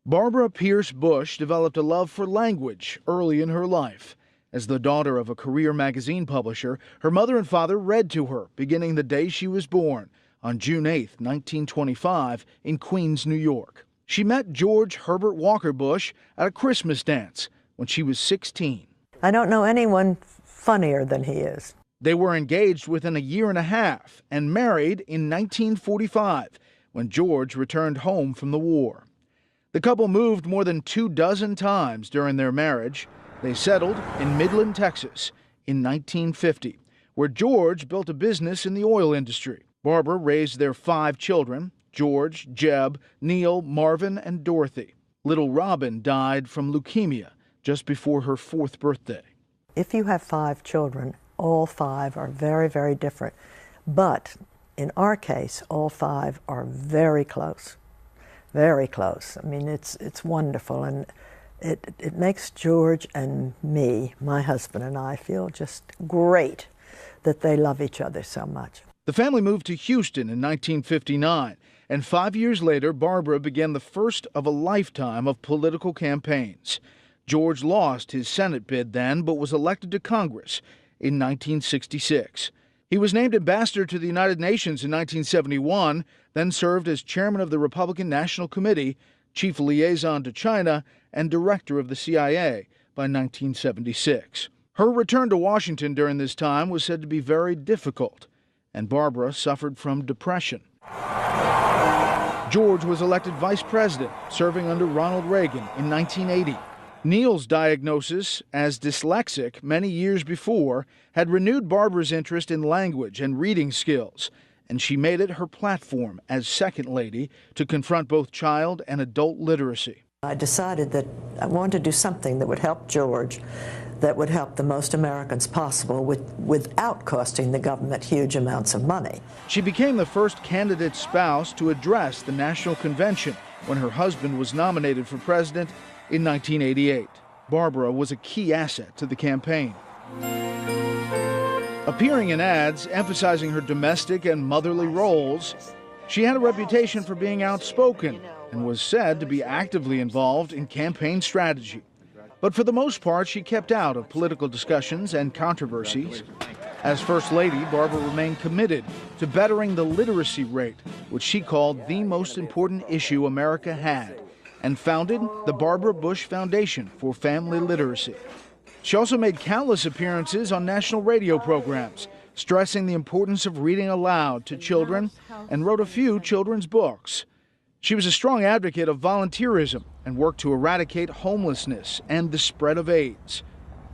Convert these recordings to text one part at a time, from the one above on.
Barbara Pierce Bush developed a love for language early in her life. As the daughter of a career magazine publisher, her mother and father read to her beginning the day she was born, on June 8, 1925, in Queens, New York. She met George Herbert Walker Bush at a Christmas dance when she was 16. I don't know anyone funnier than he is. They were engaged within a year and a half and married in 1945 when George returned home from the war. The couple moved more than 24 times during their marriage. They settled in Midland, Texas in 1950, where George built a business in the oil industry. Barbara raised their 5 children: George, Jeb, Neil, Marvin, and Dorothy. Little Robin died from leukemia just before her 4th birthday. If you have 5 children, all 5 are very, very different. But in our case, all 5 are very close. Very close. I mean, it's wonderful, and it makes George and me, my husband and I, feel just great that they love each other so much. The family moved to Houston in 1959, and 5 years later, Barbara began the first of a lifetime of political campaigns. George lost his Senate bid then, but was elected to Congress in 1966. He was named ambassador to the United Nations in 1971, then served as chairman of the Republican National Committee, chief liaison to China, and director of the CIA by 1976. Her return to Washington during this time was said to be very difficult, and Barbara suffered from depression. George was elected vice president, serving under Ronald Reagan in 1980. Neil's diagnosis as dyslexic many years before had renewed Barbara's interest in language and reading skills, and she made it her platform as second lady to confront both child and adult literacy. I decided that I wanted to do something that would help George, that would help the most Americans possible without costing the government huge amounts of money. She became the first candidate spouse to address the National Convention when her husband was nominated for president in 1988. Barbara was a key asset to the campaign. Appearing in ads emphasizing her domestic and motherly roles, she had a reputation for being outspoken and was said to be actively involved in campaign strategy. But for the most part, she kept out of political discussions and controversies. As First Lady, Barbara remained committed to bettering the literacy rate, which she called the most important issue America had, and founded the Barbara Bush Foundation for Family Literacy. She also made countless appearances on national radio programs, stressing the importance of reading aloud to children, and wrote a few children's books. She was a strong advocate of volunteerism and worked to eradicate homelessness and the spread of AIDS.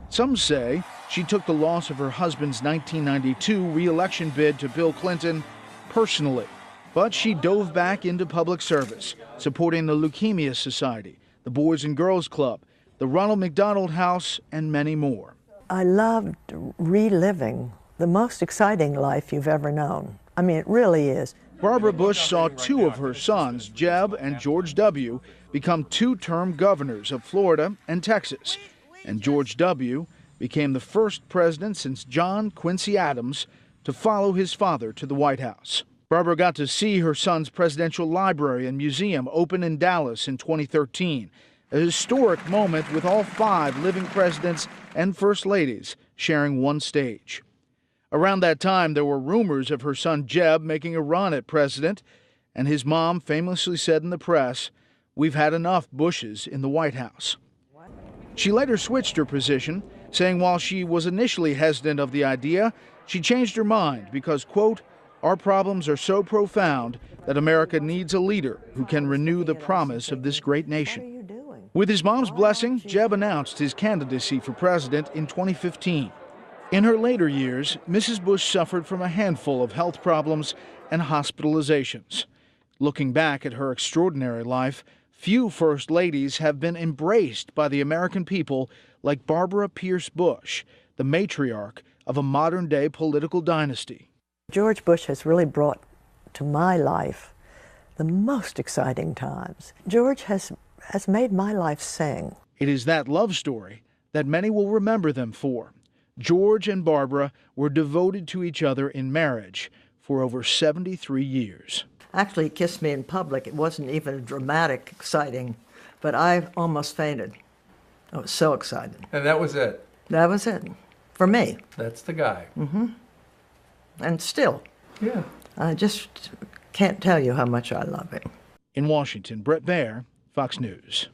Some say she took the loss of her husband's 1992 re-election bid to Bill Clinton personally. But she dove back into public service, supporting the Leukemia Society, the Boys and Girls Club, the Ronald McDonald House, and many more. I loved reliving the most exciting life you've ever known. I mean, it really is. Barbara Bush saw 2 of her sons, Jeb and George W., become 2-term governors of Florida and Texas, and George W. became the first president since John Quincy Adams to follow his father to the White House. Barbara got to see her son's presidential library and museum open in Dallas in 2013, a historic moment with all 5 living presidents and first ladies sharing one stage. Around that time, there were rumors of her son Jeb making a run at president, and his mom famously said in the press, "We've had enough Bushes in the White House." She later switched her position, saying while she was initially hesitant of the idea, she changed her mind because, quote, "Our problems are so profound that America needs a leader who can renew the promise of this great nation." With his mom's blessing, Jeb announced his candidacy for president in 2015. In her later years, Mrs. Bush suffered from a handful of health problems and hospitalizations. Looking back at her extraordinary life, few first ladies have been embraced by the American people like Barbara Pierce Bush, the matriarch of a modern-day political dynasty. George Bush has really brought to my life the most exciting times. George has made my life sing. It is that love story that many will remember them for. George and Barbara were devoted to each other in marriage for over 73 years. Actually, he kissed me in public. It wasn't even a dramatic, exciting But I almost fainted. I was so excited. And that was it. That was it for me. That's the guy. And still, Yeah. I just can't tell you how much I love him. In Washington, Brett Baer, Fox News.